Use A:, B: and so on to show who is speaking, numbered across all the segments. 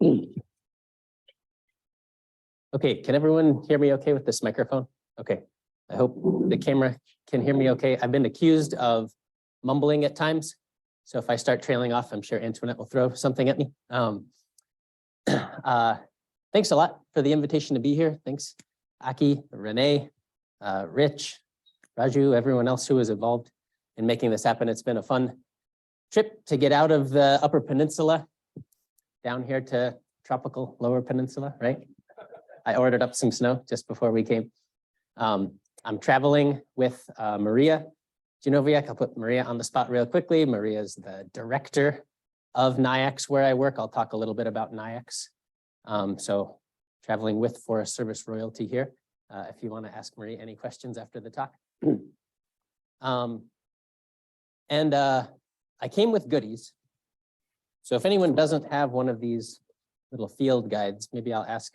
A: Okay, can everyone hear me okay with this microphone? Okay, I hope the camera can hear me okay. I've been accused of mumbling at times. So if I start trailing off, I'm sure Antoinette will throw something at me. Thanks a lot for the invitation to be here. Thanks, Aki, Renee, Rich, Raju, everyone else who was involved in making this happen. It's been a fun trip to get out of the Upper Peninsula down here to tropical Lower Peninsula, right? I ordered up some snow just before we came. I'm traveling with Maria Genoviak. I'll put Maria on the spot real quickly. Maria is the director of NIAX where I work. I'll talk a little bit about NIAX. So traveling with Forest Service royalty here. If you want to ask Maria any questions after the talk. I came with goodies. So if anyone doesn't have one of these little field guides, maybe I'll ask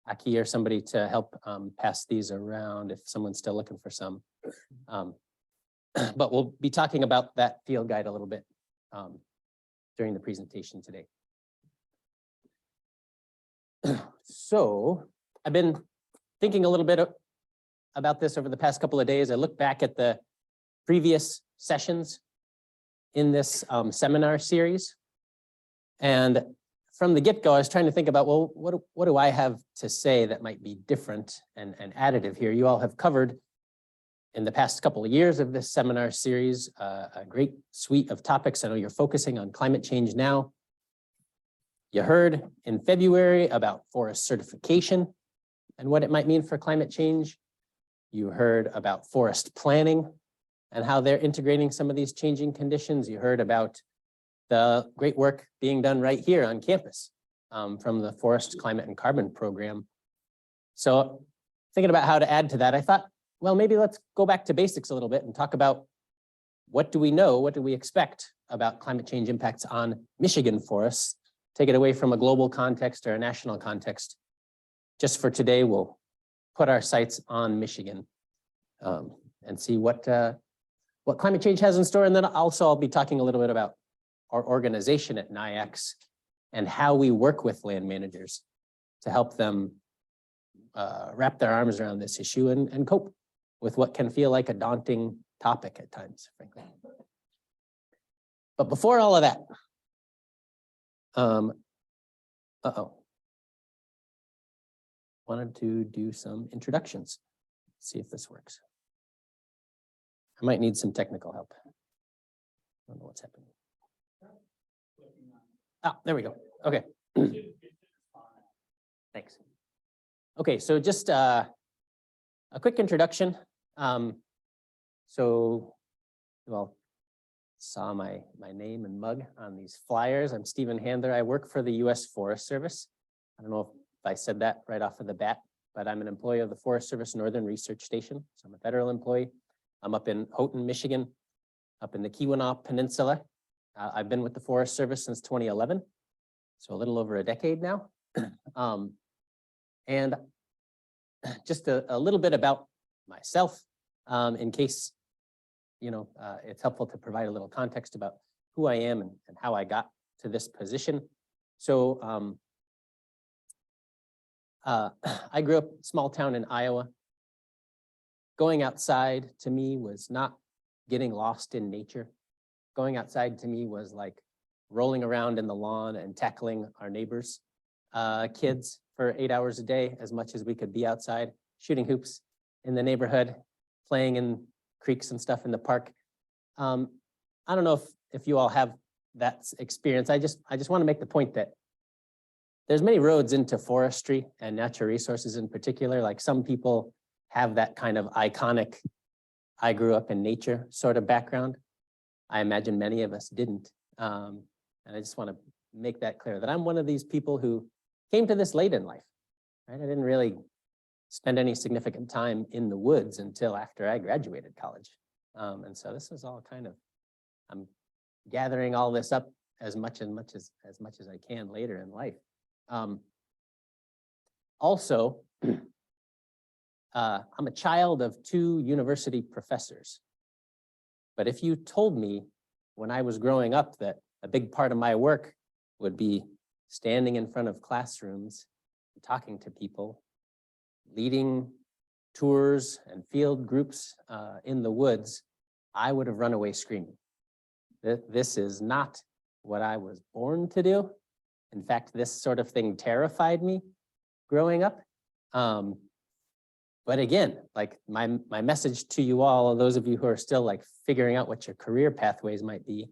A: Aki or somebody to help pass these around if someone's still looking for some. But we'll be talking about that field guide a little bit during the presentation today. So I've been thinking a little bit about this over the past couple of days. I look back at the previous sessions in this seminar series. And from the get-go, I was trying to think about, well, what do I have to say that might be different and additive here? You all have covered in the past couple of years of this seminar series a great suite of topics. I know you're focusing on climate change now. You heard in February about forest certification and what it might mean for climate change. You heard about forest planning and how they're integrating some of these changing conditions. You heard about the great work being done right here on campus from the Forest, Climate, and Carbon program. So thinking about how to add to that, I thought, well, maybe let's go back to basics a little bit and talk about what do we know, what do we expect about climate change impacts on Michigan forests, take it away from a global context or a national context. Just for today, we'll put our sights on Michigan and see what climate change has in store. And then also I'll be talking a little bit about our organization at NIAX and how we work with land managers to help them wrap their arms around this issue and cope with what can feel like a daunting topic at times, frankly. But before all of that, wanted to do some introductions. See if this works. I might need some technical help. I don't know what's happening. Oh, there we go. Okay. Thanks. Okay, so just a quick introduction. So you all saw my name and mug on these flyers. I'm Stephen Handler. I work for the U.S. Forest Service. I don't know if I said that right off of the bat, but I'm an employee of the Forest Service Northern Research Station. So I'm a federal employee. I'm up in Houghton, Michigan, up in the Keweenaw Peninsula. I've been with the Forest Service since 2011, so a little over a decade now. And just a little bit about myself, in case, you know, it's helpful to provide a little context about who I am and how I got to this position. So I grew up in a small town in Iowa. Going outside to me was not getting lost in nature. Going outside to me was like rolling around in the lawn and tackling our neighbors' kids for 8 hours a day, as much as we could be outside, shooting hoops in the neighborhood, playing in creeks and stuff in the park. I don't know if you all have that experience. I just want to make the point that there's many roads into forestry and natural resources in particular. Like some people have that kind of iconic, I grew up in nature sort of background. I imagine many of us didn't. And I just want to make that clear that I'm one of these people who came to this late in life, right? I didn't really spend any significant time in the woods until after I graduated college. And so this is all kind of, I'm gathering all this up as much as I can later in life. Also, I'm a child of 2 university professors. But if you told me when I was growing up that a big part of my work would be standing in front of classrooms, talking to people, leading tours and field groups in the woods, I would have run away screaming. This is not what I was born to do. In fact, this sort of thing terrified me growing up. But again, like my message to you all, those of you who are still like figuring out what your career pathways might be,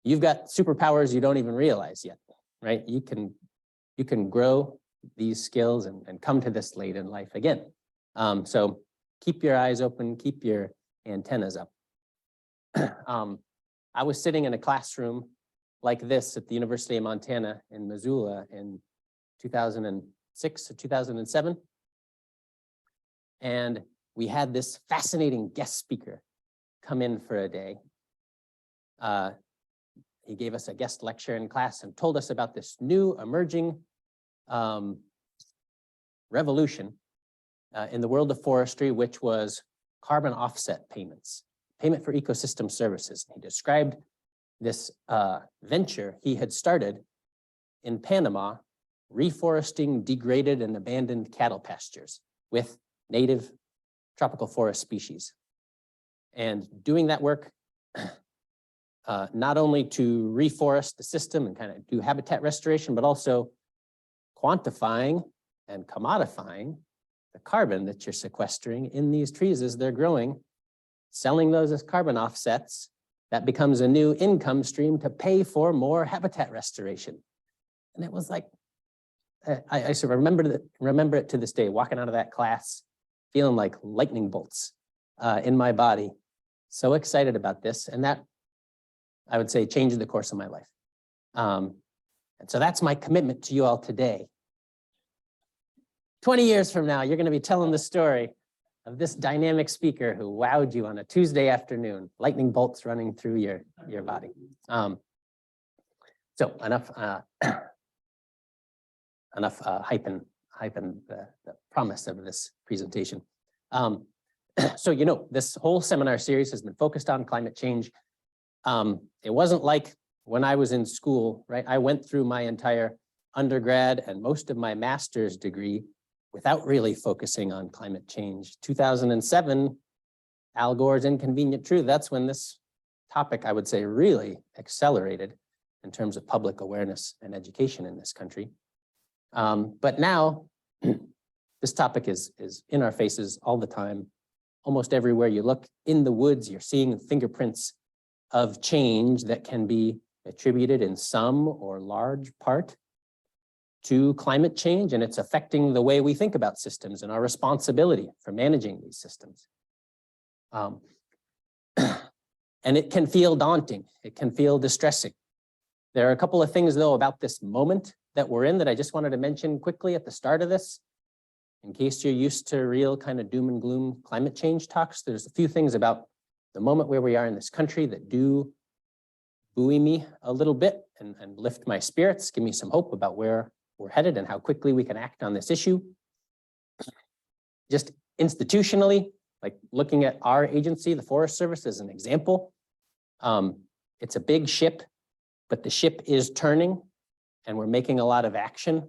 A: you've got superpowers you don't even realize yet, right? You can grow these skills and come to this late in life again. So keep your eyes open, keep your antennas up. I was sitting in a classroom like this at the University of Montana in Missoula in 2006 or 2007. And we had this fascinating guest speaker come in for a day. He gave us a guest lecture in class and told us about this new emerging revolution in the world of forestry, which was carbon offset payments, payment for ecosystem services. He described this venture he had started in Panama, reforesting degraded and abandoned cattle pastures with native tropical forest species. And doing that work, not only to reforest the system and kind of do habitat restoration, but also quantifying and commodifying the carbon that you're sequestering in these trees as they're growing, selling those as carbon offsets. That becomes a new income stream to pay for more habitat restoration. And it was like, I sort of remember it to this day, walking out of that class, feeling like lightning bolts in my body. So excited about this. And that, I would say, changed the course of my life. And so that's my commitment to you all today. 20 years from now, you're going to be telling the story of this dynamic speaker who wowed you on a Tuesday afternoon, lightning bolts running through your body. So enough hyping the promise of this presentation. So, you know, this whole seminar series has been focused on climate change. It wasn't like when I was in school, right? I went through my entire undergrad and most of my master's degree without really focusing on climate change. 2007, Al Gore's Inconvenient Truth, that's when this topic, I would say, really accelerated in terms of public awareness and education in this country. But now, this topic is in our faces all the time. Almost everywhere you look in the woods, you're seeing fingerprints of change that can be attributed in some or large part to climate change, and it's affecting the way we think about systems and our responsibility for managing these systems. And it can feel daunting. It can feel distressing. There are a couple of things, though, about this moment that we're in that I just wanted to mention quickly at the start of this. In case you're used to real kind of doom and gloom climate change talks, there's a few things about the moment where we are in this country that do buoy me a little bit and lift my spirits, give me some hope about where we're headed and how quickly we can act on this issue. Just institutionally, like looking at our agency, the Forest Service, as an example, it's a big ship, but the ship is turning and we're making a lot of action,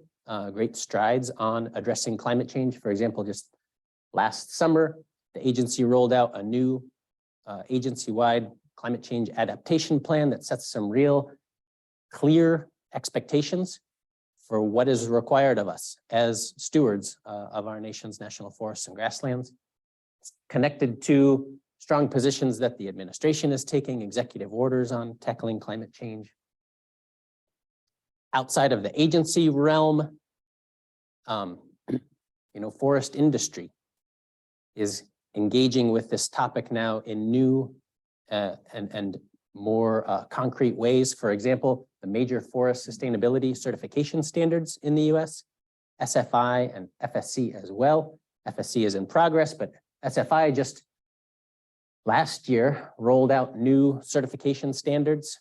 A: great strides on addressing climate change. For example, just last summer, the agency rolled out a new agency-wide climate change adaptation plan that sets some real clear expectations for what is required of us as stewards of our nation's national forests and grasslands. It's connected to strong positions that the administration is taking, executive orders on tackling climate change. Outside of the agency realm, forest industry is engaging with this topic now in new and more concrete ways. For example, the major forest sustainability certification standards in the US, SFI and FSC as well. FSC is in progress, but SFI just last year rolled out new certification standards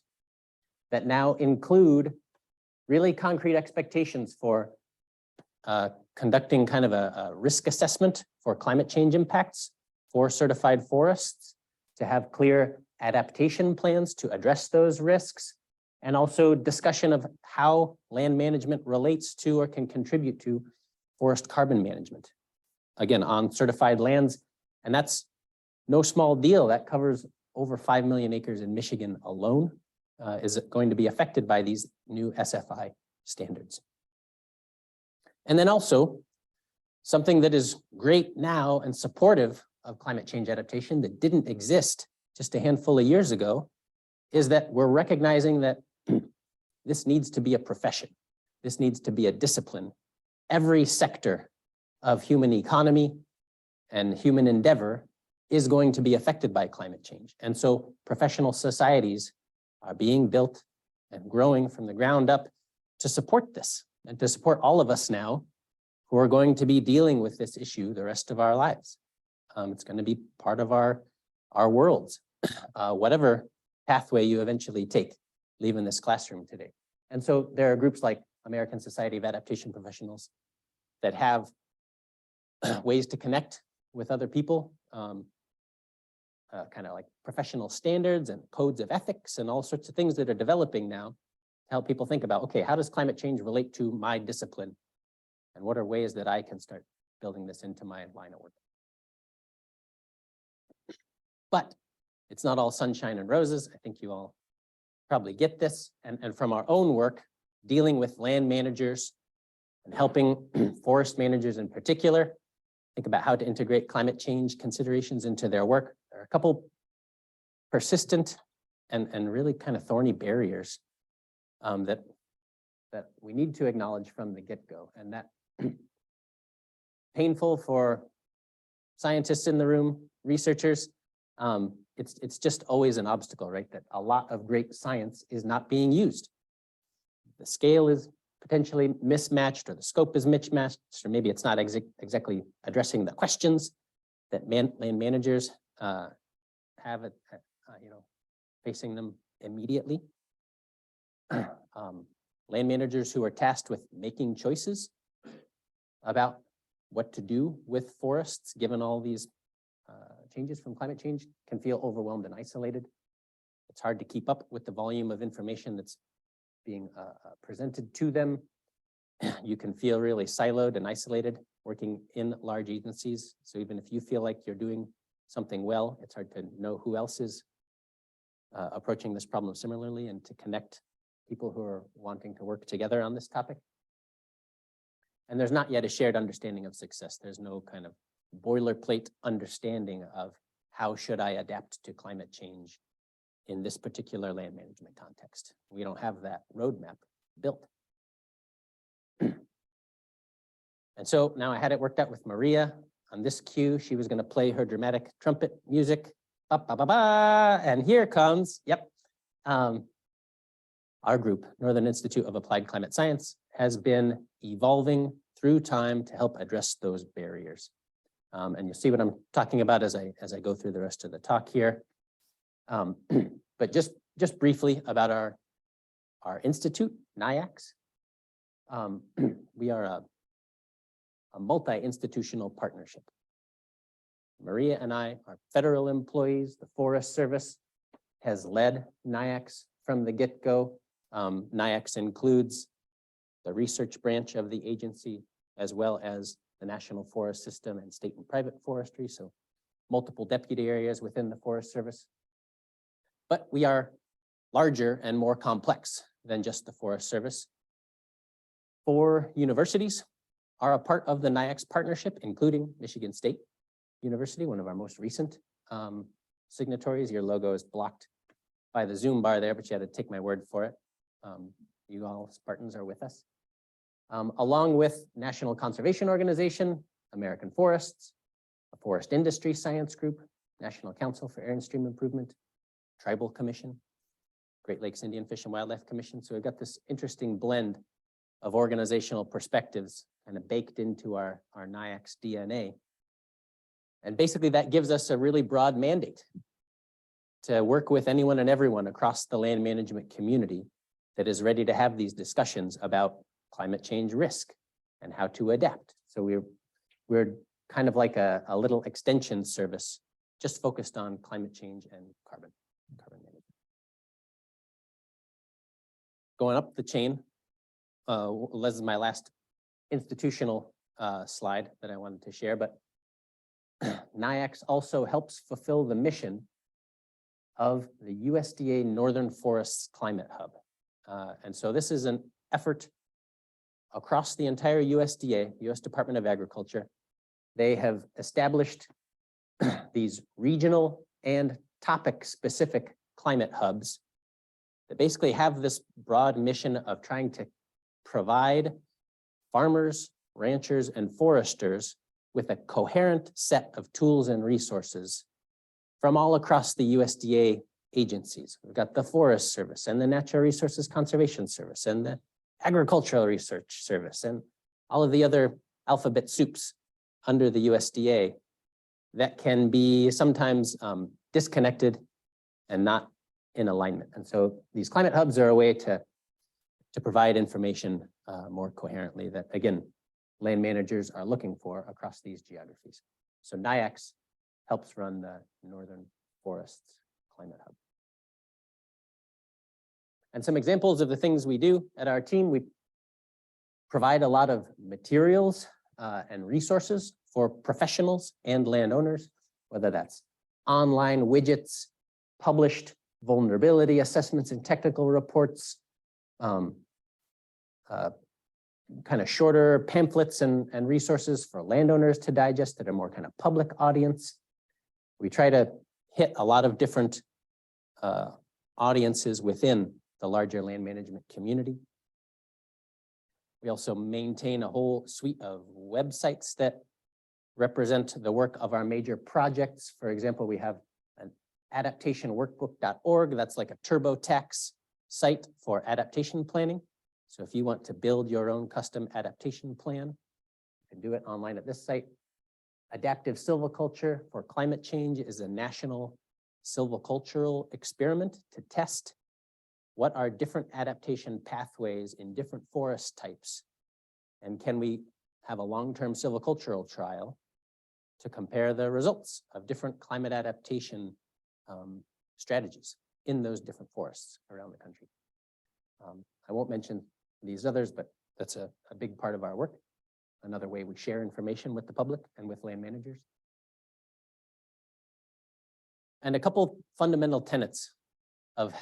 A: that now include really concrete expectations for conducting kind of a risk assessment for climate change impacts for certified forests, to have clear adaptation plans to address those risks, and also discussion of how land management relates to or can contribute to forest carbon management. Again, on certified lands, and that's no small deal. That covers over 5 million acres in Michigan alone, is going to be affected by these new SFI standards. And then also, something that is great now and supportive of climate change adaptation that didn't exist just a handful of years ago is that we're recognizing that this needs to be a profession. This needs to be a discipline. Every sector of human economy and human endeavor is going to be affected by climate change. And so professional societies are being built and growing from the ground up to support this and to support all of us now who are going to be dealing with this issue the rest of our lives. It's going to be part of our worlds, whatever pathway you eventually take, leaving this classroom today. And so there are groups like American Society of Adaptation Professionals that have ways to connect with other people, kind of like professional standards and codes of ethics and all sorts of things that are developing now to help people think about, okay, how does climate change relate to my discipline? And what are ways that I can start building this into my line of work? But it's not all sunshine and roses. I think you all probably get this. And from our own work, dealing with land managers and helping forest managers in particular, think about how to integrate climate change considerations into their work. There are a couple persistent and really kind of thorny barriers that we need to acknowledge from the get-go, and that painful for scientists in the room, researchers. It's just always an obstacle, right? That a lot of great science is not being used. The scale is potentially mismatched, or the scope is mismatched, or maybe it's not exactly addressing the questions that land managers have, facing them immediately. Land managers who are tasked with making choices about what to do with forests, given all these changes from climate change, can feel overwhelmed and isolated. It's hard to keep up with the volume of information that's being presented to them. You can feel really siloed and isolated working in large agencies. So even if you feel like you're doing something well, it's hard to know who else is approaching this problem similarly and to connect people who are wanting to work together on this topic. And there's not yet a shared understanding of success. There's no kind of boilerplate understanding of how should I adapt to climate change in this particular land management context. We don't have that roadmap built. And so now I had it worked out with Maria on this cue. She was going to play her dramatic trumpet music. Ba, ba, ba, ba, and here comes, yep. Our group, Northern Institute of Applied Climate Science, has been evolving through time to help address those barriers. And you'll see what I'm talking about as I go through the rest of the talk here. But just briefly about our institute, NIAX. We are a multi-institutional partnership. Maria and I are federal employees. The Forest Service has led NIAX from the get-go. NIAX includes the research branch of the agency, as well as the National Forest System and state and private forestry, so multiple deputy areas within the Forest Service. But we are larger and more complex than just the Forest Service. 4 universities are a part of the NIAX partnership, including Michigan State University, one of our most recent signatories. Your logo is blocked by the Zoom bar there, but you had to take my word for it. You all Spartans are with us. Along with National Conservation Organization, American Forests, a Forest Industry Science Group, National Council for Air and Stream Improvement, Tribal Commission, Great Lakes Indian Fish and Wildlife Commission. So we've got this interesting blend of organizational perspectives kind of baked into our NIAX DNA. And basically that gives us a really broad mandate to work with anyone and everyone across the land management community that is ready to have these discussions about climate change risk and how to adapt. So we're kind of like a little extension service just focused on climate change and carbon management. going up the chain, this is my last institutional slide that I wanted to share, but NIAX also helps fulfill the mission of the USDA Northern Forests Climate Hub. And so this is an effort across the entire USDA, US Department of Agriculture. They have established these regional and topic-specific climate hubs that basically have this broad mission of trying to provide farmers, ranchers, and foresters with a coherent set of tools and resources from all across the USDA agencies. We've got the Forest Service and the Natural Resources Conservation Service and the Agricultural Research Service and all of the other alphabet soups under the USDA that can be sometimes disconnected and not in alignment. And so these climate hubs are a way to provide information more coherently that, again, land managers are looking for across these geographies. So NIAX helps run the Northern Forests Climate Hub. And some examples of the things we do at our team: we provide a lot of materials and resources for professionals and landowners, whether that's online widgets, published vulnerability assessments and technical reports, kind of shorter pamphlets and resources for landowners to digest that are more kind of public audience. We try to hit a lot of different audiences within the larger land management community. We also maintain a whole suite of websites that represent the work of our major projects. For example, we have an adaptationworkbook.org. That's like a TurboTax site for adaptation planning. So if you want to build your own custom adaptation plan, you can do it online at this site. Adaptive Silviculture for Climate Change is a national silvicultural experiment to test what are different adaptation pathways in different forest types. And can we have a long-term silvicultural trial to compare the results of different climate adaptation strategies in those different forests around the country. I won't mention these others, but that's a big part of our work. Another way we share information with the public and with land managers. And a couple fundamental tenets of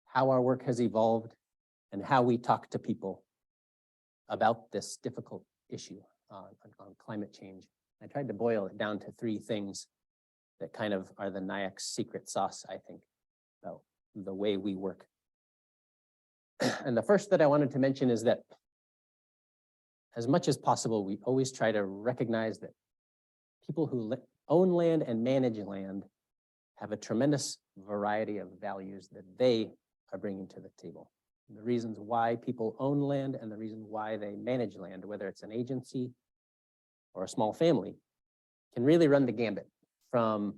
A: how our work has evolved and how we talk to people about this difficult issue on climate change. I tried to boil it down to three things that kind of are the NIAX secret sauce, I think, about the way we work. And the first that I wanted to mention is that as much as possible, we always try to recognize that people who own land and manage land have a tremendous variety of values that they are bringing to the table. The reasons why people own land and the reason why they manage land, whether it's an agency or a small family, can really run the gambit from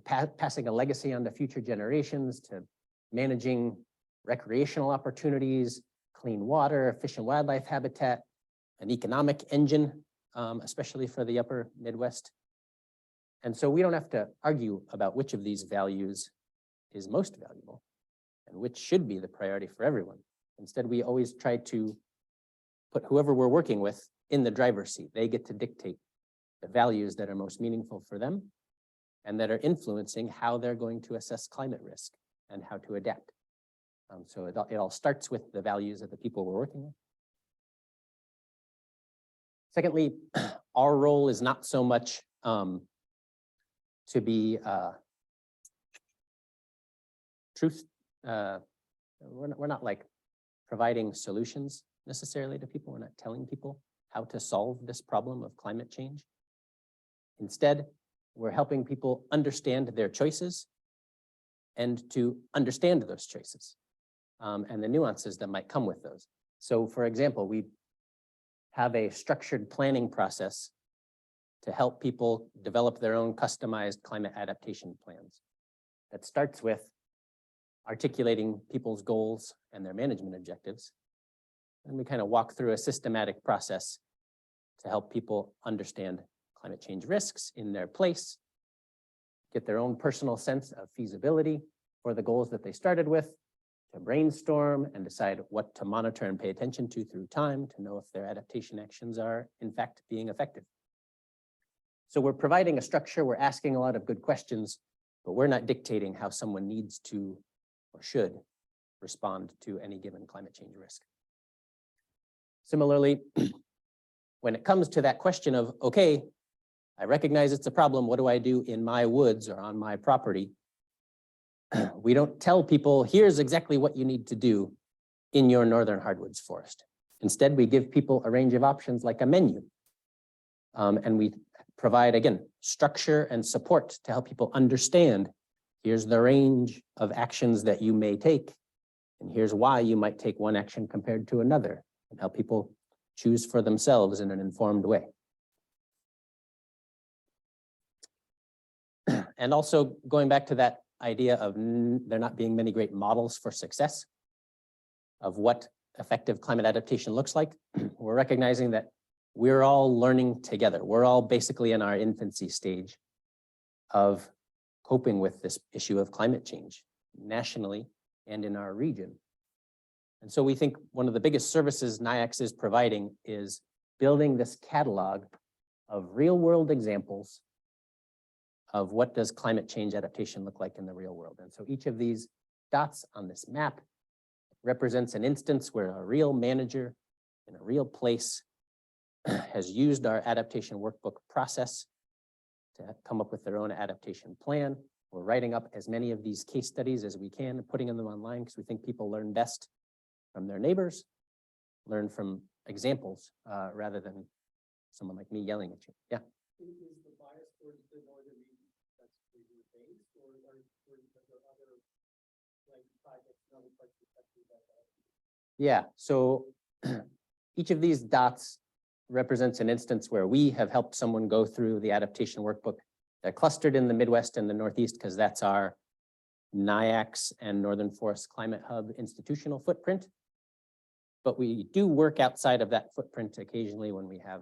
A: passing a legacy on to future generations to managing recreational opportunities, clean water, fish and wildlife habitat, an economic engine, especially for the upper Midwest. And so we don't have to argue about which of these values is most valuable and which should be the priority for everyone. Instead, we always try to put whoever we're working with in the driver's seat. They get to dictate the values that are most meaningful for them and that are influencing how they're going to assess climate risk and how to adapt. So it all starts with the values of the people we're working with. Secondly, our role is not so much to be truth. We're not like providing solutions necessarily to people. We're not telling people how to solve this problem of climate change. Instead, we're helping people understand their choices and to understand those choices and the nuances that might come with those. So for example, we have a structured planning process to help people develop their own customized climate adaptation plans. That starts with articulating people's goals and their management objectives. And we kind of walk through a systematic process to help people understand climate change risks in their place, get their own personal sense of feasibility for the goals that they started with, to brainstorm and decide what to monitor and pay attention to through time to know if their adaptation actions are in fact being effective. So we're providing a structure, we're asking a lot of good questions, but we're not dictating how someone needs to or should respond to any given climate change risk. Similarly, when it comes to that question of, okay, I recognize it's a problem, what do I do in my woods or on my property? We don't tell people, here's exactly what you need to do in your northern hardwoods forest. Instead, we give people a range of options like a menu. And we provide, again, structure and support to help people understand, here's the range of actions that you may take, and here's why you might take one action compared to another, and help people choose for themselves in an informed way. And also going back to that idea of there not being many great models for success of what effective climate adaptation looks like, we're recognizing that we're all learning together. We're all basically in our infancy stage of coping with this issue of climate change nationally and in our region. And so we think one of the biggest services NIAX is providing is building this catalog of real world examples of what does climate change adaptation look like in the real world. And so each of these dots on this map represents an instance where a real manager in a real place has used our adaptation workbook process to come up with their own adaptation plan. We're writing up as many of these case studies as we can and putting them online because we think people learn best from their neighbors, learn from examples rather than someone like me yelling at you. Yeah.
B: Is the bias towards the northern region that's region-based, or are there other like projects in other parts of the country that?
A: Yeah. So each of these dots represents an instance where we have helped someone go through the adaptation workbook. They're clustered in the Midwest and the Northeast because that's our NIAX and Northern Forest Climate Hub institutional footprint. But we do work outside of that footprint occasionally when we have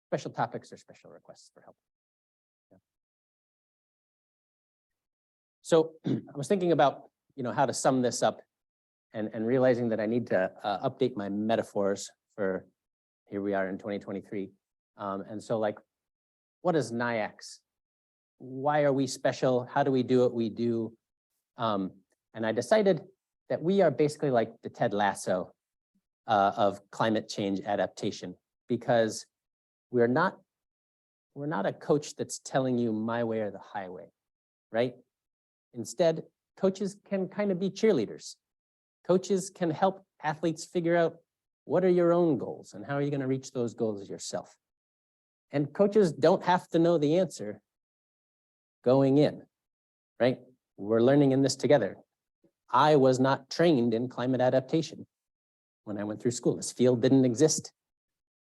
A: special topics or special requests for help. Yeah. So I was thinking about, how to sum this up and realizing that I need to update my metaphors for here we are in 2023. And so like, what is NIAX? Why are we special? How do we do what we do? And I decided that we are basically like the Ted Lasso of climate change adaptation, because we're not a coach that's telling you my way or the highway, right? Instead, coaches can kind of be cheerleaders. Coaches can help athletes figure out what are your own goals and how are you going to reach those goals yourself. And coaches don't have to know the answer going in, right? We're learning in this together. I was not trained in climate adaptation when I went through school. This field didn't exist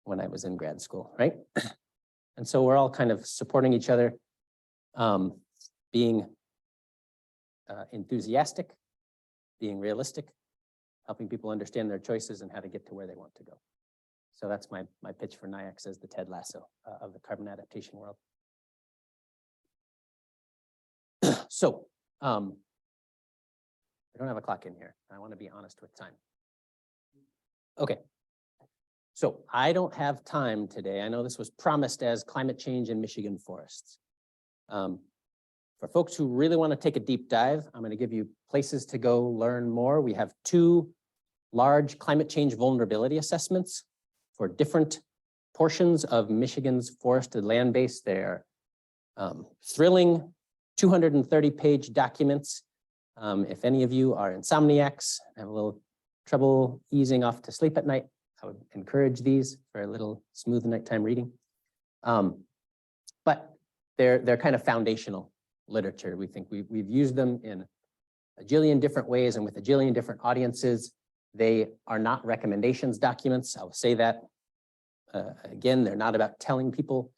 A: when I was in grad school, right? And so we're all kind of supporting each other, being enthusiastic, being realistic, helping people understand their choices and how to get to where they want to go. So that's my pitch for NIAX as the Ted Lasso of the carbon adaptation world. So I don't have a clock in here. I want to be honest with time. Okay. So I don't have time today. I know this was promised as climate change in Michigan forests. For folks who really want to take a deep dive, I'm going to give you places to go learn more. We have 2 large climate change vulnerability assessments for different portions of Michigan's forested land base. They're thrilling 230-page documents. If any of you are insomniacs, have a little trouble easing off to sleep at night, I would encourage these for a little smooth nighttime reading. But they're kind of foundational literature. We think we've used them in a jillion different ways and with a jillion different audiences. They are not recommendations documents. I will say that. Again, they're not about telling people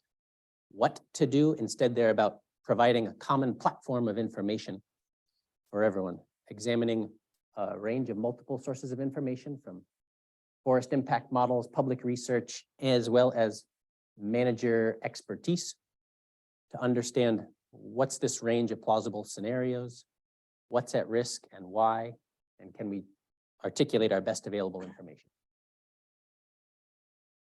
A: what to do. Instead, they're about providing a common platform of information for everyone, examining a range of multiple sources of information from forest impact models, public research, as well as manager expertise to understand what's this range of plausible scenarios, what's at risk and why, And can we articulate our best available information?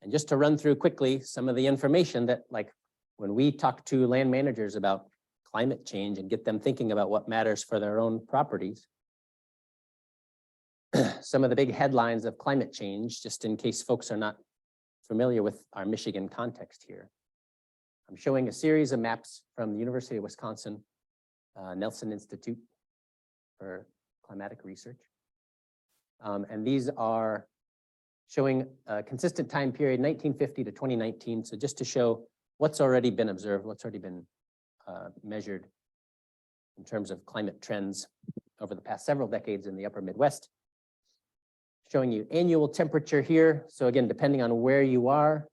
A: And just to run through quickly some of the information that, like, when we talk to land managers about climate change and get them thinking about what matters for their own properties, some of the big headlines of climate change, just in case folks are not familiar with our Michigan context here. I'm showing a series of maps from the University of Wisconsin, Nelson Institute for Climatic Research. And these are showing a consistent time period, 1950 to 2019. So just to show what's already been observed, what's already been measured in terms of climate trends over the past several decades in the upper Midwest. Showing you annual temperature here. So again, depending on where you are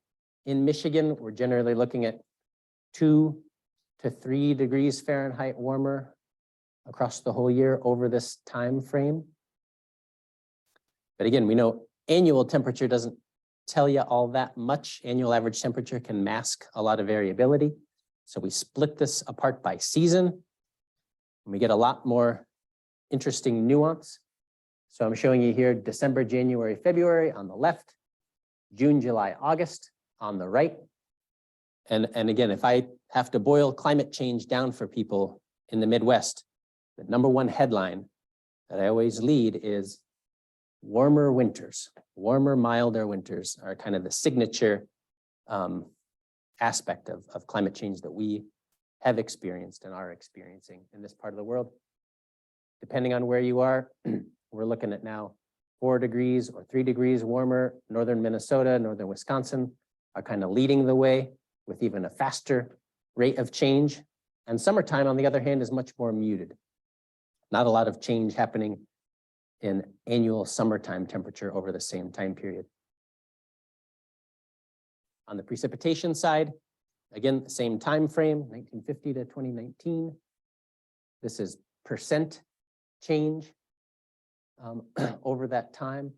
A: in Michigan, we're generally looking at 2 to 3 degrees Fahrenheit warmer across the whole year over this time frame. But again, we know annual temperature doesn't tell you all that much. Annual average temperature can mask a lot of variability. So we split this apart by season, and we get a lot more interesting nuance. So I'm showing you here December, January, February on the left, June, July, August on the right. And again, if I have to boil climate change down for people in the Midwest, the number one headline that I always lead is warmer winters. Warmer, milder winters are kind of the signature aspect of climate change that we have experienced and are experiencing in this part of the world. Depending on where you are, we're looking at now 4 degrees or 3 degrees warmer. Northern Minnesota, northern Wisconsin are kind of leading the way with even a faster rate of change. And summertime, on the other hand, is much more muted. Not a lot of change happening in annual summertime temperature over the same time period. On the precipitation side, again, same time frame, 1950 to 2019. This is percent change over that time.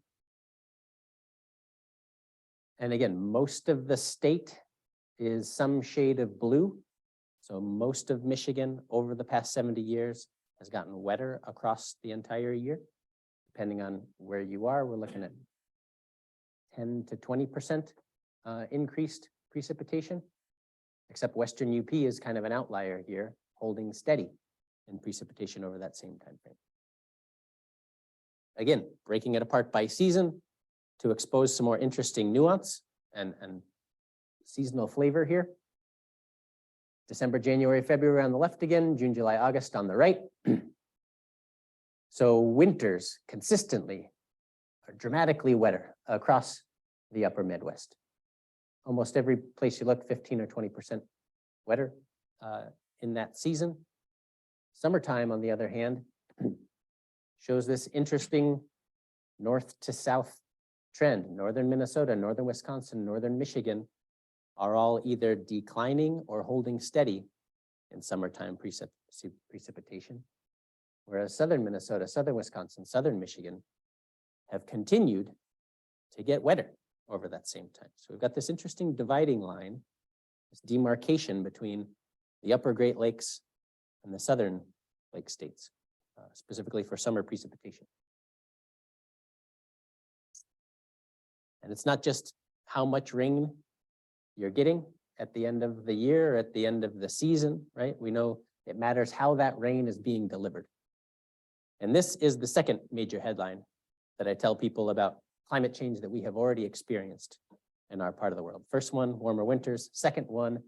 A: And again, most of the state is some shade of blue. So most of Michigan over the past 70 years has gotten wetter across the entire year. Depending on where you are, we're looking at 10 to 20% increased precipitation, except Western UP is kind of an outlier here, holding steady in precipitation over that same time frame. Again, breaking it apart by season to expose some more interesting nuance and seasonal flavor here. December, January, February on the left again, June, July, August on the right. So winters consistently are dramatically wetter across the upper Midwest. Almost every place you look, 15 or 20% wetter in that season. Summertime, on the other hand, shows this interesting north to south trend. Northern Minnesota, northern Wisconsin, northern Michigan are all either declining or holding steady in summertime precipitation. Whereas southern Minnesota, southern Wisconsin, southern Michigan have continued to get wetter over that same time. So we've got this interesting dividing line, this demarcation between the upper Great Lakes and the southern lake states, specifically for summer precipitation. And it's not just how much rain you're getting at the end of the year, or at the end of the season, right? We know it matters how that rain is being delivered. And this is the second major headline that I tell people about climate change that we have already experienced in our part of the world. First one, warmer winters. Second one,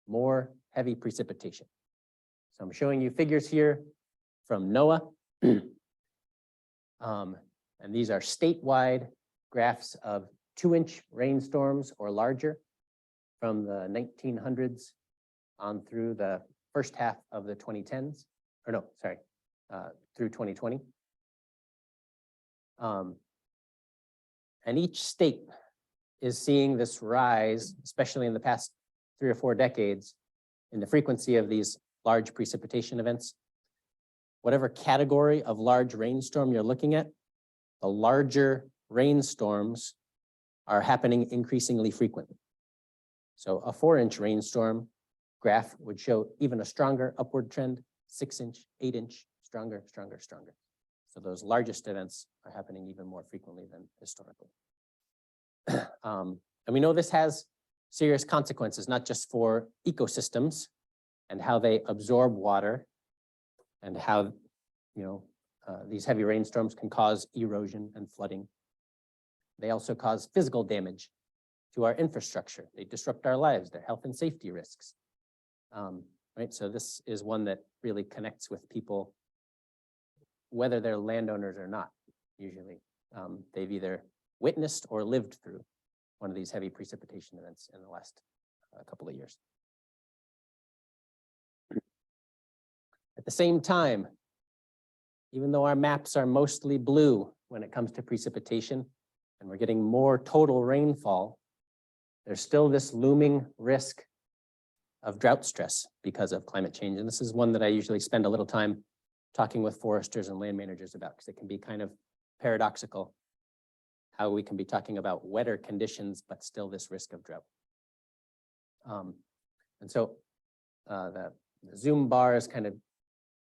A: more heavy precipitation. So I'm showing you figures here from NOAA. And these are statewide graphs of 2-inch rainstorms or larger from the 1900s on through the first half of the 2010s, or no, sorry, through 2020. And each state is seeing this rise, especially in the past 3 or 4 decades, in the frequency of these large precipitation events. Whatever category of large rainstorm you're looking at, the larger rainstorms are happening increasingly frequently. So a 4-inch rainstorm graph would show even a stronger upward trend, 6-inch, 8-inch, stronger. So those largest events are happening even more frequently than historically. And we know this has serious consequences, not just for ecosystems and how they absorb water and how, these heavy rainstorms can cause erosion and flooding. They also cause physical damage to our infrastructure. They disrupt our lives, their health and safety risks. Right, so this is one that really connects with people, whether they're landowners or not, usually. They've either witnessed or lived through one of these heavy precipitation events in the last couple of years. At the same time, even though our maps are mostly blue when it comes to precipitation, and we're getting more total rainfall, there's still this looming risk of drought stress because of climate change. And this is one that I usually spend a little time talking with foresters and land managers about, because it can be kind of paradoxical how we can be talking about wetter conditions, but still this risk of drought. And so the zoom bar is kind of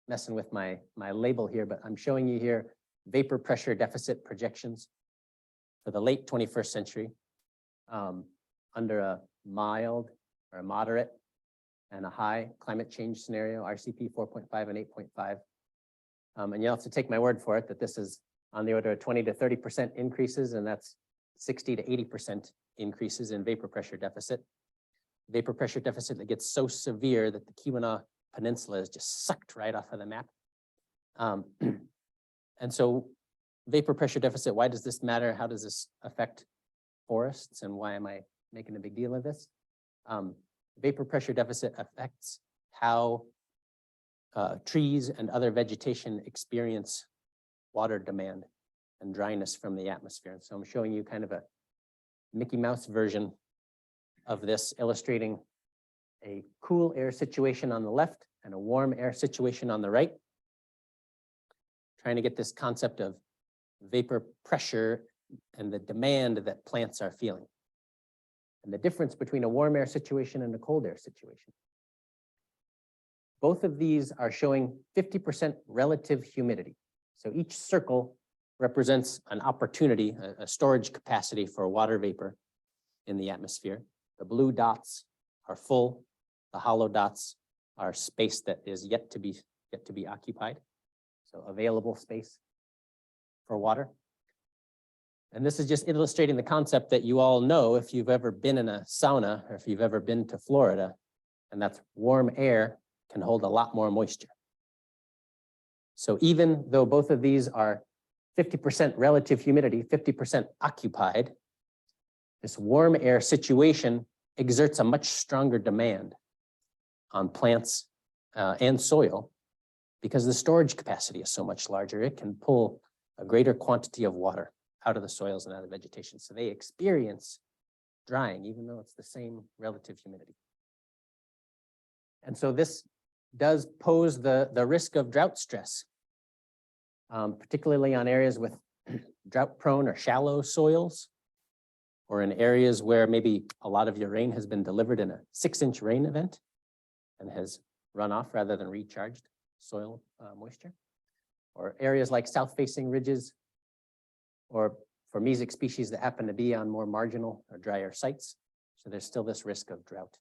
A: messing with my label here, but I'm showing you here vapor pressure deficit projections for the late 21st century under a mild or a moderate and a high climate change scenario, RCP 4.5 and 8.5. And you'll have to take my word for it that this is on the order of 20 to 30% increases, and that's 60 to 80% increases in vapor pressure deficit. Vapor pressure deficit that gets so severe that the Keweenaw Peninsula is just sucked right off of the map. And so vapor pressure deficit, why does this matter? How does this affect forests, and why am I making a big deal of this? Vapor pressure deficit affects how trees and other vegetation experience water demand and dryness from the atmosphere. And so I'm showing you kind of a Mickey Mouse version of this, illustrating a cool air situation on the left and a warm air situation on the right, trying to get this concept of vapor pressure and the demand that plants are feeling, and the difference between a warm air situation and a cold air situation. Both of these are showing 50% relative humidity. So each circle represents an opportunity, a storage capacity for water vapor in the atmosphere. The blue dots are full. The hollow dots are space that is yet to be occupied. So available space for water. And this is just illustrating the concept that you all know if you've ever been in a sauna or if you've ever been to Florida, and that's warm air can hold a lot more moisture. So even though both of these are 50% relative humidity, 50% occupied, this warm air situation exerts a much stronger demand on plants and soil because the storage capacity is so much larger. It can pull a greater quantity of water out of the soils and out of the vegetation. So they experience drying, even though it's the same relative humidity. And so this does pose the risk of drought stress, particularly on areas with drought-prone or shallow soils, or in areas where maybe a lot of your rain has been delivered in a 6-inch rain event and has run off rather than recharged soil moisture, or areas like south-facing ridges, or for mesic species that happen to be on more marginal or drier sites. So there's still this risk of drought,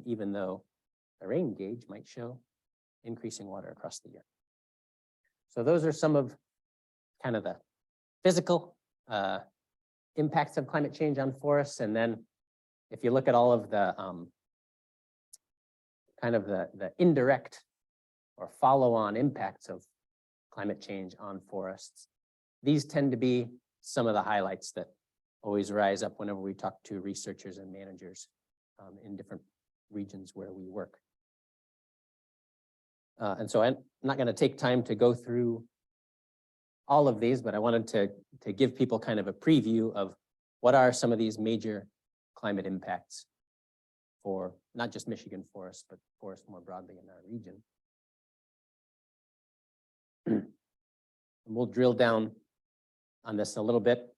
A: even though the rain gauge might show increasing water across the year. So those are some of kind of the physical impacts of climate change on forests. And then if you look at all of the kind of the indirect or follow-on impacts of climate change on forests, these tend to be some of the highlights that always rise up whenever we talk to researchers and managers in different regions where we work. And so I'm not going to take time to go through all of these, but I wanted to give people kind of a preview of what are some of these major climate impacts for not just Michigan forests, but forests more broadly in our region. And we'll drill down on this a little bit.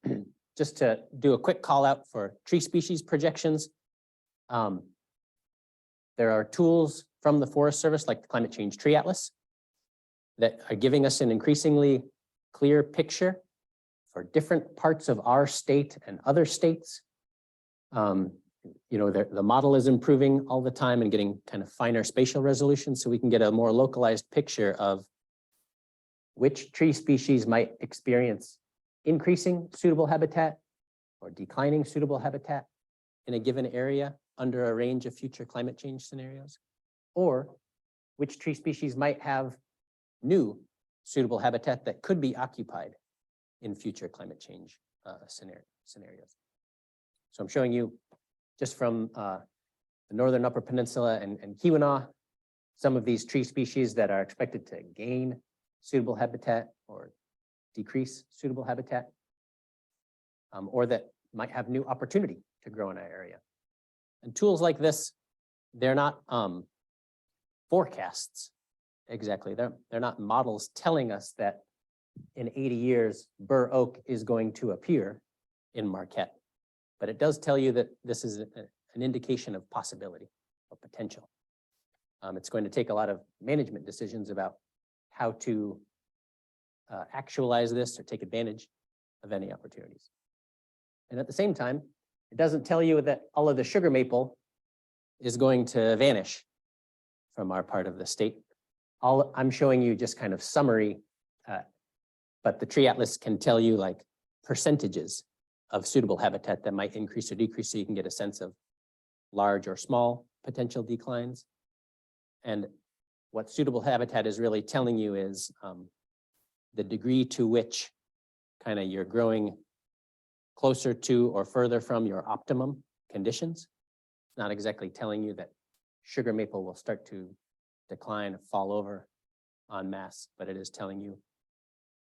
A: Just to do a quick call out for tree species projections. There are tools from the Forest Service like the Climate Change Tree Atlas that are giving us an increasingly clear picture for different parts of our state and other states. You know, the model is improving all the time and getting kind of finer spatial resolution, so we can get a more localized picture of which tree species might experience increasing suitable habitat or declining suitable habitat in a given area under a range of future climate change scenarios, or which tree species might have new suitable habitat that could be occupied in future climate change scenarios. So I'm showing you just from the northern Upper Peninsula and Keweenaw, some of these tree species that are expected to gain suitable habitat or decrease suitable habitat, or that might have new opportunity to grow in our area. And tools like this, they're not forecasts exactly. They're not models telling us that in 80 years, bur oak is going to appear in Marquette. But it does tell you that this is an indication of possibility or potential. It's going to take a lot of management decisions about how to actualize this or take advantage of any opportunities. And at the same time, it doesn't tell you that all of the sugar maple is going to vanish from our part of the state. I'm showing you just kind of summary, but the tree atlas can tell you like percentages of suitable habitat that might increase or decrease, so you can get a sense of large or small potential declines. And what suitable habitat is really telling you is the degree to which kind of you're growing closer to or further from your optimum conditions. It's not exactly telling you that sugar maple will start to decline, fall over en masse, but it is telling you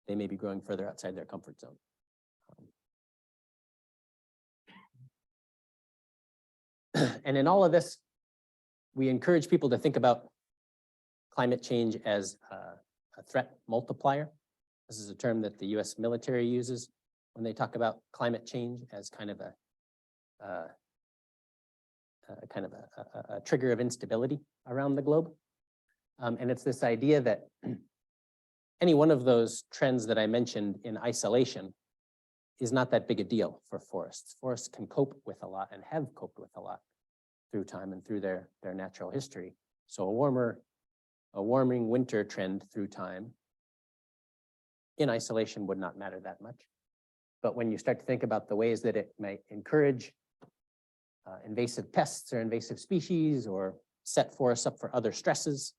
A: they may be growing further outside their comfort zone. And in all of this, we encourage people to think about climate change as a threat multiplier. This is a term that the US military uses when they talk about climate change as kind of a trigger of instability around the globe. And it's this idea that any one of those trends that I mentioned in isolation is not that big a deal for forests. Forests can cope with a lot and have coped with a lot through time and through their natural history. So a warming winter trend through time in isolation would not matter that much. But when you start to think about the ways that it might encourage invasive pests or invasive species or set forests up for other stresses,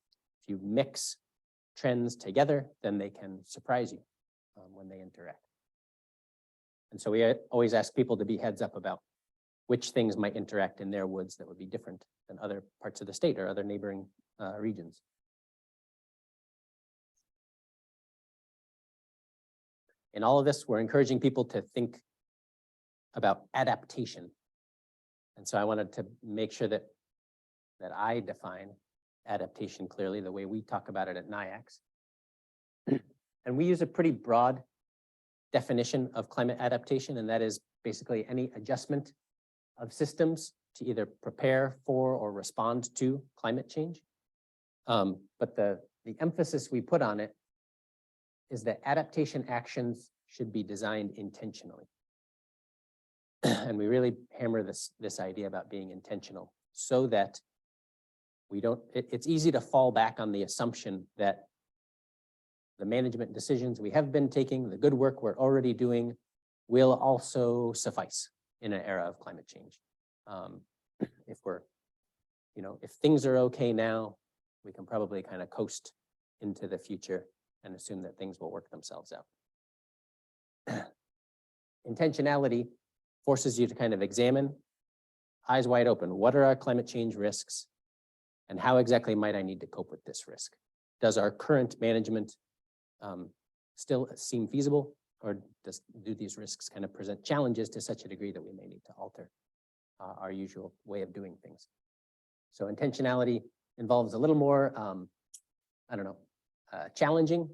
A: if you mix trends together, then they can surprise you when they interact. And so we always ask people to be heads up about which things might interact in their woods that would be different than other parts of the state or other neighboring regions. In all of this, we're encouraging people to think about adaptation. And so I wanted to make sure that I define adaptation clearly, the way we talk about it at NIAX. And we use a pretty broad definition of climate adaptation, and that is basically any adjustment of systems to either prepare for or respond to climate change. But the emphasis we put on it is that adaptation actions should be designed intentionally. And we really hammer this idea about being intentional so that we don't, it's easy to fall back on the assumption that the management decisions we have been taking, the good work we're already doing, will also suffice in an era of climate change. If things are okay now, we can probably kind of coast into the future and assume that things will work themselves out. Intentionality forces you to kind of examine, eyes wide open, what are our climate change risks and how exactly might I need to cope with this risk? Does our current management still seem feasible, or do these risks kind of present challenges to such a degree that we may need to alter our usual way of doing things? So intentionality involves a little more, challenging,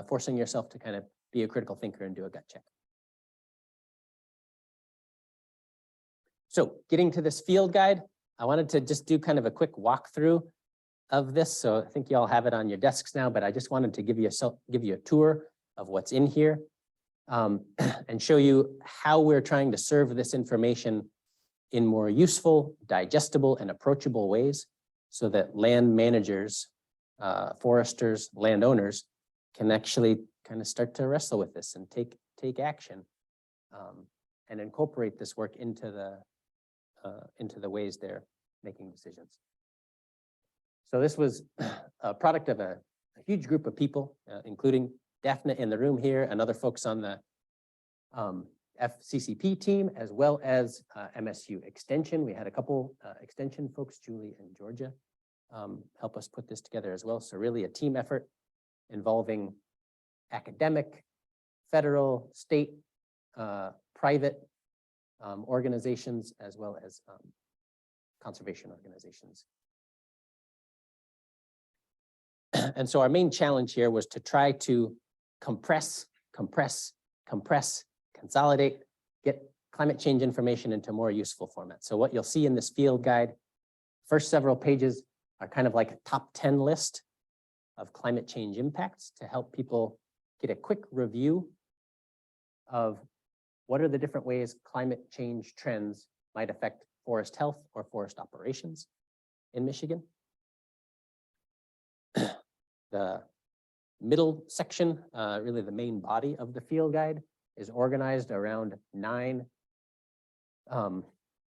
A: forcing yourself to kind of be a critical thinker and do a gut check. So getting to this field guide, I wanted to just do kind of a quick walkthrough of this. So I think you all have it on your desks now, but I just wanted to give you a tour of what's in here, and show you how we're trying to serve this information in more useful, digestible, and approachable ways so that land managers, foresters, landowners can actually kind of start to wrestle with this and take action and incorporate this work into the ways they're making decisions. So this was a product of a huge group of people, including Daphne in the room here and other folks on the FCCP team, as well as MSU Extension. We had a couple Extension folks, Julie and Georgia, help us put this together as well. So really a team effort involving academic, federal, state, private organizations, as well as conservation organizations. And so our main challenge here was to try to compress, consolidate, get climate change information into more useful format. So what you'll see in this field guide, first several pages are kind of like a top 10 list of climate change impacts to help people get a quick review of what are the different ways climate change trends might affect forest health or forest operations in Michigan. The middle section, really the main body of the field guide, is organized around 9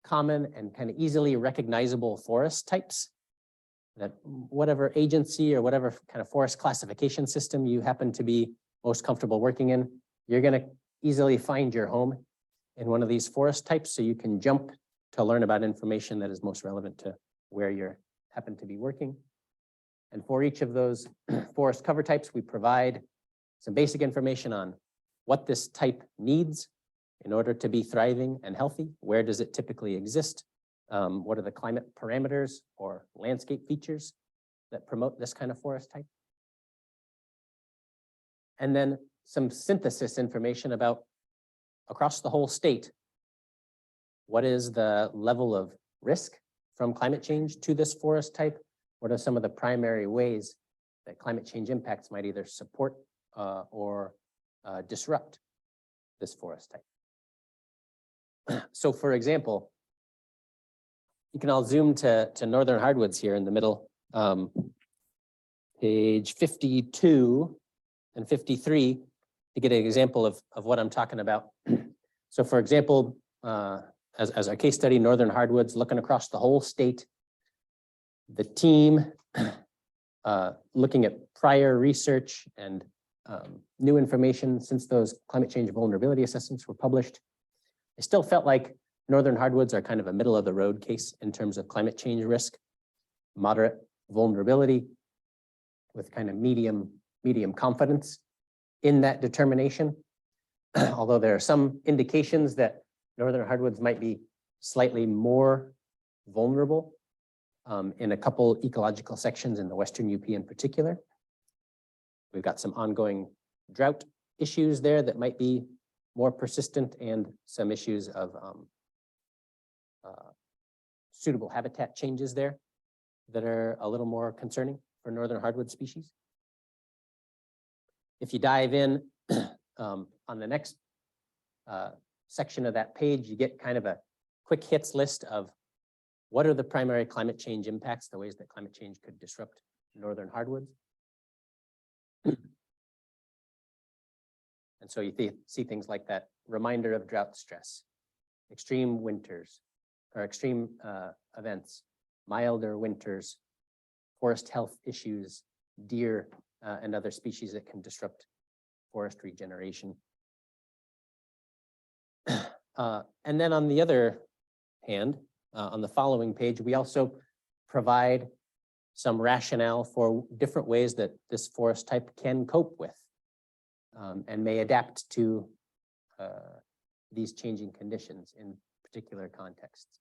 A: common and kind of easily recognizable forest types that whatever agency or whatever kind of forest classification system you happen to be most comfortable working in, you're going to easily find your home in one of these forest types, so you can jump to learn about information that is most relevant to where you happen to be working. And for each of those forest cover types, we provide some basic information on what this type needs in order to be thriving and healthy. Where does it typically exist? What are the climate parameters or landscape features that promote this kind of forest type? And then some synthesis information about across the whole state, what is the level of risk from climate change to this forest type? What are some of the primary ways that climate change impacts might either support or disrupt this forest type? So for example, you can all zoom to northern hardwoods here in the middle, page 52 and 53 to get an example of what I'm talking about. So for example, as our case study, northern hardwoods, looking across the whole state, the team looking at prior research and new information since those climate change vulnerability assessments were published. I still felt like northern hardwoods are kind of a middle of the road case in terms of climate change risk, moderate vulnerability with kind of medium confidence in that determination. Although there are some indications that northern hardwoods might be slightly more vulnerable in a couple ecological sections in the Western UP in particular. We've got some ongoing drought issues there that might be more persistent, and some issues of suitable habitat changes there that are a little more concerning for northern hardwood species. If you dive in on the next section of that page, you get kind of a quick hits list of what are the primary climate change impacts, the ways that climate change could disrupt northern hardwoods. And so you see things like that reminder of drought stress, extreme winters or extreme events, milder winters, forest health issues, deer and other species that can disrupt forest regeneration. And then on the other hand, on the following page, we also provide some rationale for different ways that this forest type can cope with and may adapt to these changing conditions in particular contexts.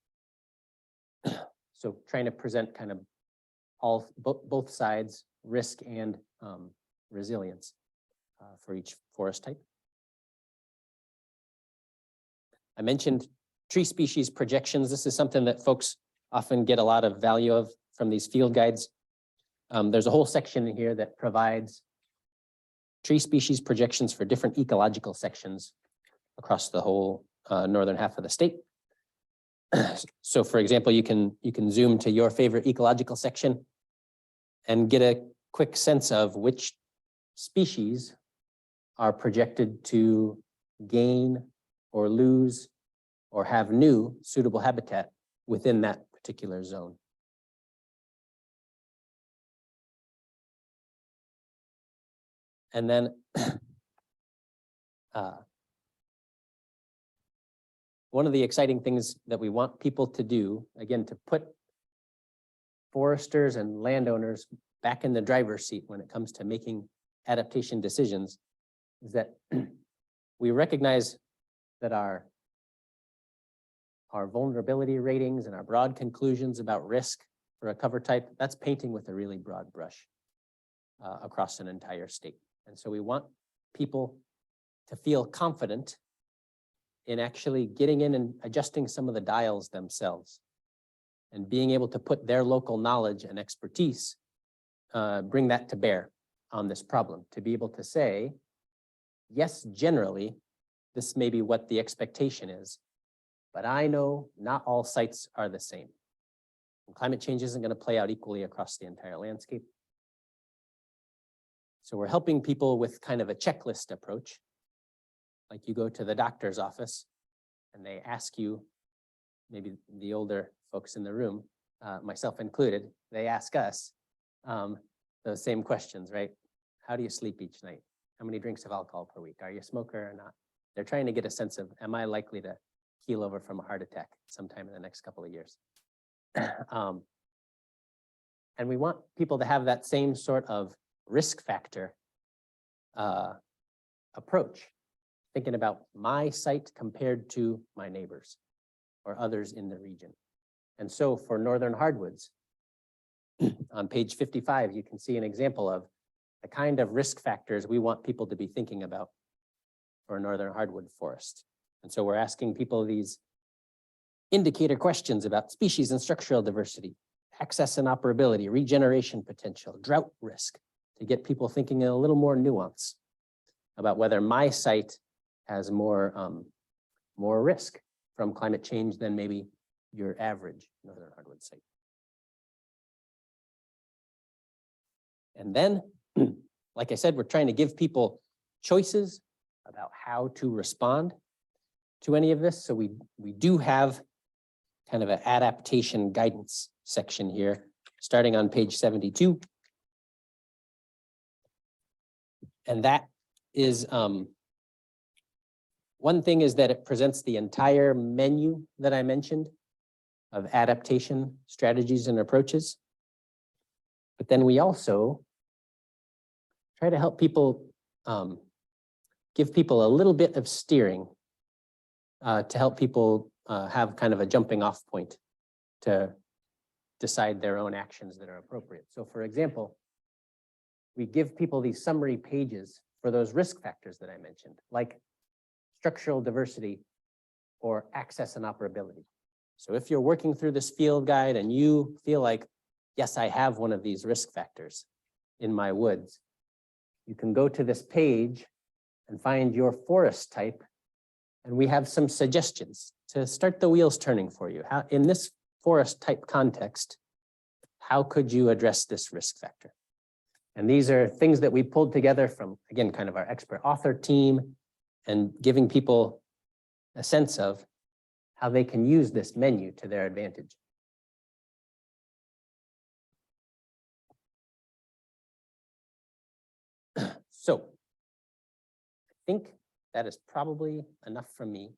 A: So trying to present kind of both sides, risk and resilience for each forest type. I mentioned tree species projections. This is something that folks often get a lot of value of from these field guides. There's a whole section in here that provides tree species projections for different ecological sections across the whole northern half of the state. So for example, you can zoom to your favorite ecological section and get a quick sense of which species are projected to gain or lose or have new suitable habitat within that particular zone. And then one of the exciting things that we want people to do, again, to put foresters and landowners back in the driver's seat when it comes to making adaptation decisions, is that we recognize that our vulnerability ratings and our broad conclusions about risk for a cover type, that's painting with a really broad brush across an entire state. And so we want people to feel confident in actually getting in and adjusting some of the dials themselves and being able to put their local knowledge and expertise, bring that to bear on this problem, to be able to say, yes, generally, this may be what the expectation is, but I know not all sites are the same. And climate change isn't going to play out equally across the entire landscape. So we're helping people with kind of a checklist approach. Like you go to the doctor's office and they ask you, maybe the older folks in the room, myself included, they ask us those same questions, right? How do you sleep each night? How many drinks of alcohol per week? Are you a smoker or not? They're trying to get a sense of, am I likely to keel over from a heart attack sometime in the next couple of years? And we want people to have that same sort of risk factor approach, thinking about my site compared to my neighbors or others in the region. And so for northern hardwoods, on page 55, you can see an example of the kind of risk factors we want people to be thinking about for a northern hardwood forest. And so we're asking people these indicator questions about species and structural diversity, access and operability, regeneration potential, drought risk, to get people thinking in a little more nuance about whether my site has more risk from climate change than maybe your average northern hardwood site. And then, like I said, we're trying to give people choices about how to respond to any of this. So we do have kind of an adaptation guidance section here, starting on page 72. And that is, one thing is that it presents the entire menu that I mentioned of adaptation strategies and approaches. But then we also try to help people, give people a little bit of steering to help people have kind of a jumping off point to decide their own actions that are appropriate. So for example, we give people these summary pages for those risk factors that I mentioned, like structural diversity or access and operability. So if you're working through this field guide and you feel like, yes, I have one of these risk factors in my woods, you can go to this page and find your forest type. And we have some suggestions to start the wheels turning for you. How, in this forest type context, how could you address this risk factor? And these are things that we pulled together from, again, kind of our expert author team, and giving people a sense of how they can use this menu to their advantage. So I think that is probably enough from me,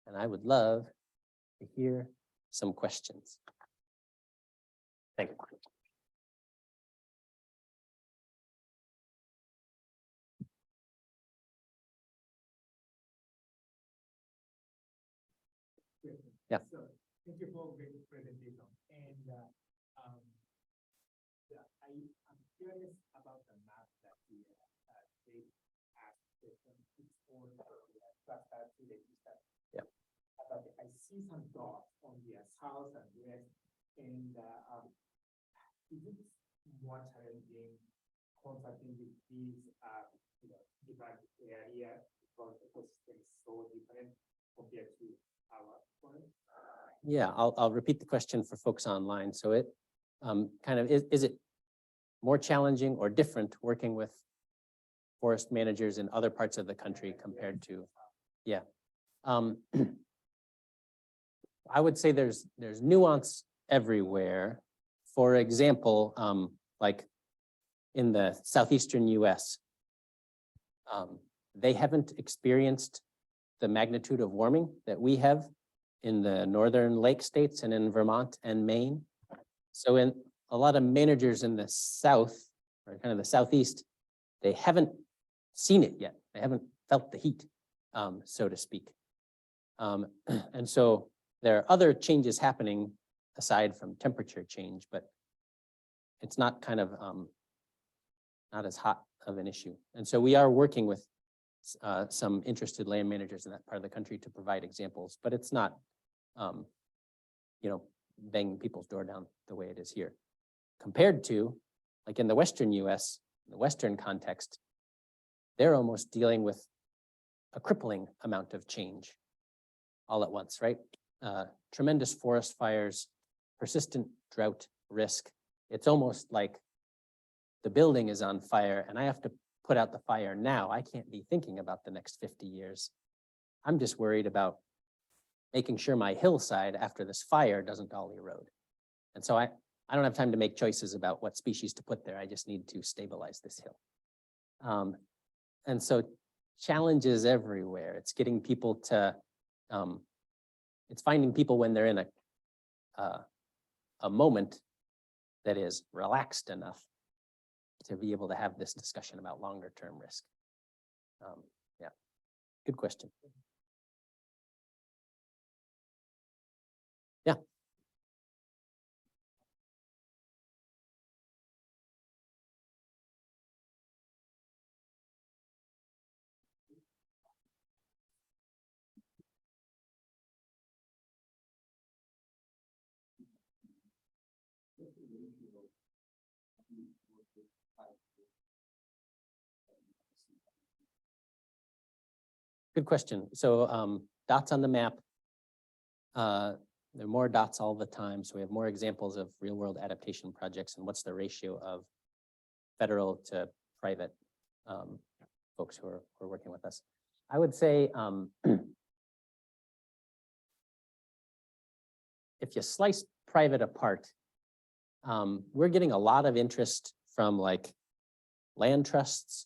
A: and I would love to hear some questions. Thank you. Yeah.
B: So thank you for a great presentation. And I'm curious about the map that they asked
A: Yeah.
B: About I see some dots on the south and west, and is it more challenging consulting with these different area because the ecosystem is so different compared to our forest?
A: Yeah, I'll repeat the question for folks online. So it kind of, is it more challenging or different working with forest managers in other parts of the country compared to, yeah. I would say there's nuance everywhere. For example, like in the southeastern US, they haven't experienced the magnitude of warming that we have in the northern lake states and in Vermont and Maine. So in a lot of managers in the south, or kind of the southeast, they haven't seen it yet. They haven't felt the heat, so to speak. And so there are other changes happening aside from temperature change, but it's not kind of not as hot of an issue. And so we are working with some interested land managers in that part of the country to provide examples, but it's not, banging people's door down the way it is here. Compared to, like in the Western US, the Western context, they're almost dealing with a crippling amount of change all at once, right? Tremendous forest fires, persistent drought risk. It's almost like the building is on fire and I have to put out the fire now. I can't be thinking about the next 50 years. I'm just worried about making sure my hillside after this fire doesn't all erode. And so I don't have time to make choices about what species to put there. I just need to stabilize this hill. And so challenges everywhere. It's getting people to, it's finding people when they're in a moment that is relaxed enough to be able to have this discussion about longer term risk. Yeah, good question. Yeah. Good question. So dots on the map. There are more dots all the time. So we have more examples of real world adaptation projects and what's the ratio of federal to private folks who are working with us. I would say if you slice private apart, we're getting a lot of interest from like land trusts,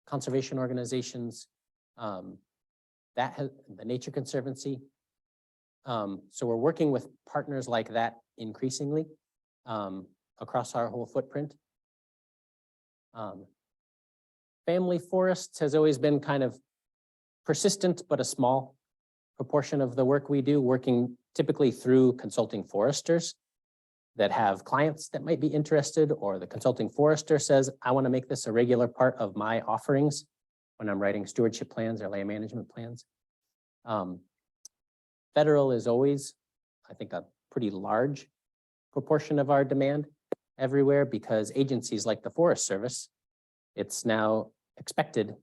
A: conservation organizations, the Nature Conservancy. So we're working with partners like that increasingly across our whole footprint. Family forests has always been kind of persistent, but a small proportion of the work we do, working typically through consulting foresters that have clients that might be interested, or the consulting forester says, I want to make this a regular part of my offerings when I'm writing stewardship plans or land management plans. Federal is always, I think, a pretty large proportion of our demand everywhere, because agencies like the Forest Service, it's now expected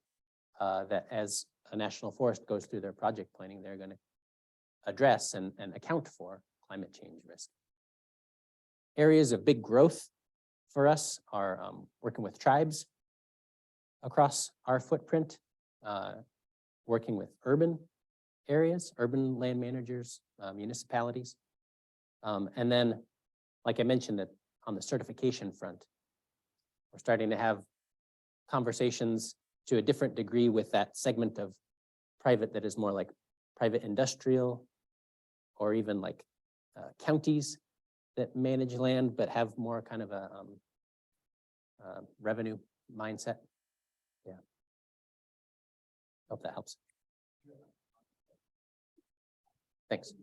A: that as a national forest goes through their project planning, they're going to address and account for climate change risk. Areas of big growth for us are working with tribes across our footprint, working with urban areas, urban land managers, municipalities. And then, like I mentioned, that on the certification front, we're starting to have conversations to a different degree with that segment of private that is more like private industrial, or even like counties that manage land but have more kind of a revenue mindset. Yeah. Hope that helps. Thanks.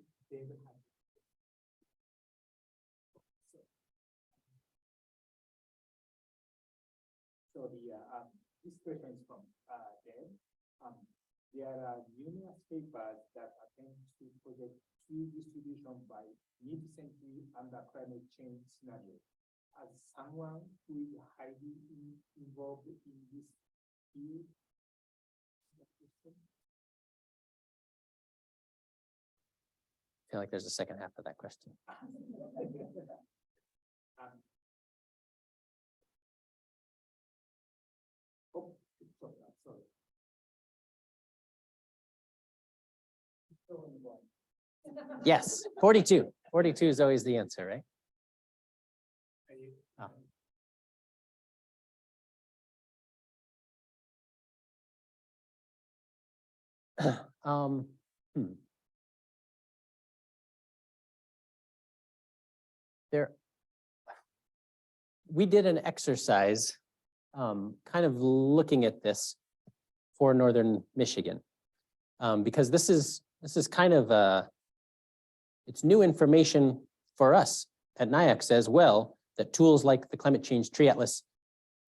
B: So this question is from Dave. There are numerous papers that attempt to project tree distribution by mid-century under climate change scenario. As someone who is highly involved in this you.
A: I feel like there's a second half of that question.
B: Oh, sorry. Fill in the blank.
A: Yes, 42. 42 is always the answer, right? Oh. Um, hmm. We did an exercise, kind of looking at this for Northern Michigan. Because this is kind of it's new information for us at NIAX as well, that tools like the Climate Change Tree Atlas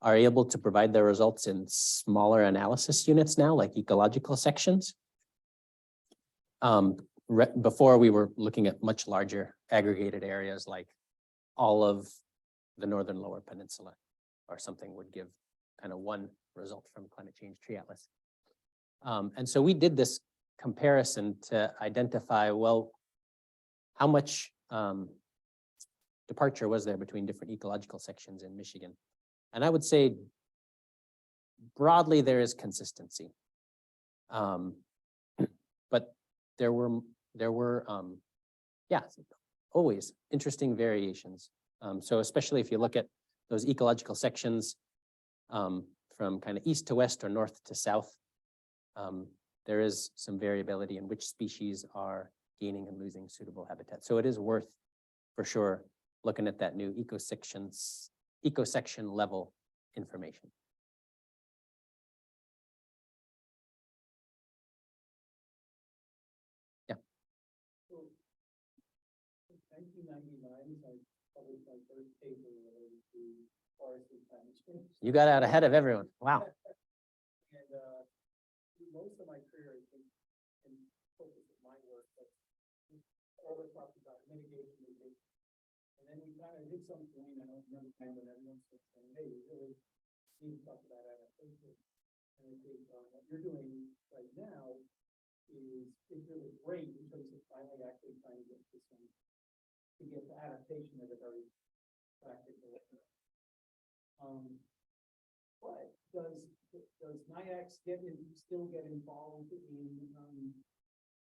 A: are able to provide their results in smaller analysis units now, like ecological sections. Before we were looking at much larger aggregated areas, like all of the Northern Lower Peninsula or something would give kind of one result from Climate Change Tree Atlas. And so we did this comparison to identify, well, how much departure was there between different ecological sections in Michigan? And I would say broadly there is consistency. But there were yeah, always interesting variations. So especially if you look at those ecological sections from kind of east to west or north to south, there is some variability in which species are gaining and losing suitable habitat. So it is worth, for sure, looking at that new ecosection level information. Yeah.
B: So, in 1999, I published my first paper related to forestry climate change.
A: You got out ahead of everyone. Wow.
B: And most of my career, I think, in focus of my work, but always talked about mitigation. And then we kind of hit some point, I don't remember time when everyone was saying, hey, we really need to talk about adaptation. And I think what you're doing right now is really great in terms of finally actually trying to get to adaptation at a very practical level. But does NIAX still get involved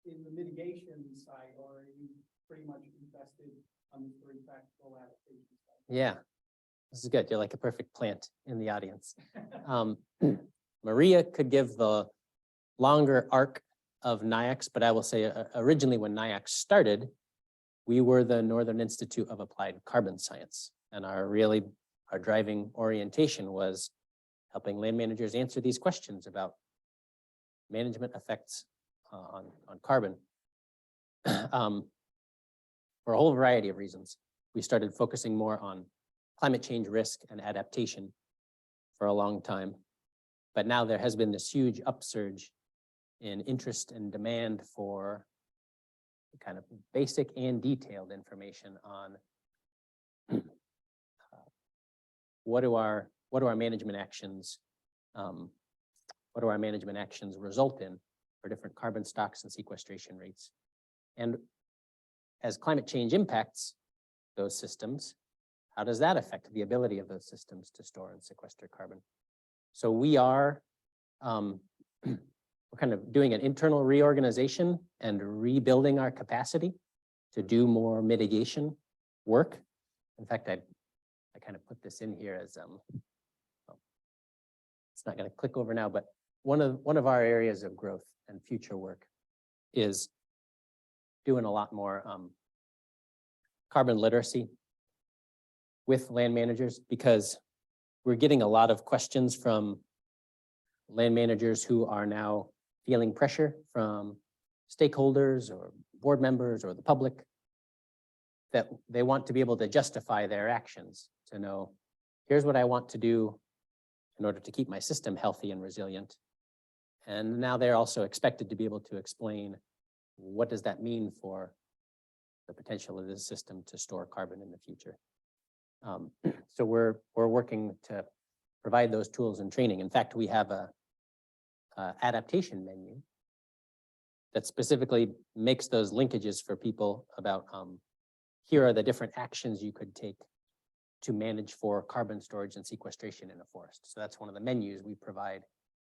B: in the mitigation side, or are you pretty much invested on the very practical adaptation side?
A: Yeah, this is good. You're like a perfect plant in the audience. Maria could give the longer arc of NIAX, but I will say originally when NIAX started, we were the Northern Institute of Applied Carbon Science. And our driving orientation was helping land managers answer these questions about management effects on carbon. For a whole variety of reasons, we started focusing more on climate change risk and adaptation for a long time. But now there has been this huge upsurge in interest and demand for kind of basic and detailed information on what do our management actions result in for different carbon stocks and sequestration rates. And as climate change impacts those systems, how does that affect the ability of those systems to store and sequester carbon? So we are we're kind of doing an internal reorganization and rebuilding our capacity to do more mitigation work. In fact, I kind of put this in here as it's not going to click over now, but one of our areas of growth and future work is doing a lot more carbon literacy with land managers, because we're getting a lot of questions from land managers who are now feeling pressure from stakeholders or board members or the public that they want to be able to justify their actions, to know, here's what I want to do in order to keep my system healthy and resilient. And now they're also expected to be able to explain, what does that mean for the potential of this system to store carbon in the future? So we're working to provide those tools and training. In fact, we have a adaptation menu that specifically makes those linkages for people about here are the different actions you could take to manage for carbon storage and sequestration in a forest. So that's one of the menus we provide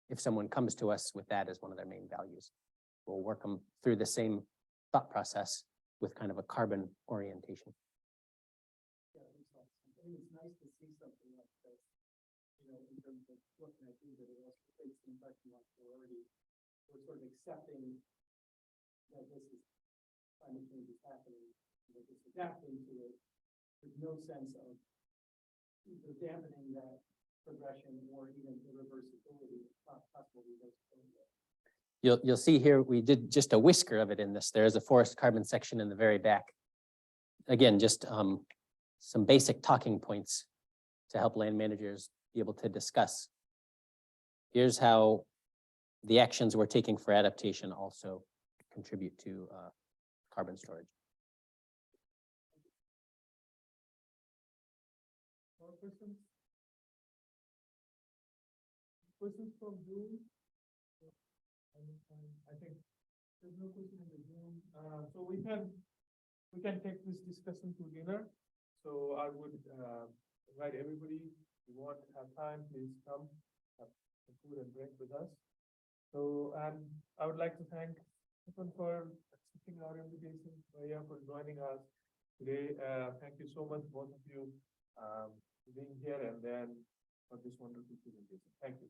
A: if someone comes to us with that as one of their main values. We'll work them through the same thought process with kind of a carbon orientation.
B: Yeah, it makes sense. I think it's nice to see something like this, you know, in terms of looking at things that it also creates the impression like we're sort of accepting that this is climate change is happening, we're just adapting to it. There's no sense of either dampening that progression or even irreversibility, possible reversibility.
A: You'll see here, we did just a whisker of it in this. There's a forest carbon section in the very back. Again, just some basic talking points to help land managers be able to discuss. Here's how the actions we're taking for adaptation also contribute to carbon storage.
B: More questions? Questions from Zoom? I think there's no question in the Zoom. So we can take this discussion to dinner. So I would invite everybody, if you want to have time, please come have some food and drink with us. So, and I would like to thank everyone for accepting our invitation, Maria, for joining us today. Thank you so much, both of you, for being here and then for this wonderful presentation. Thank you.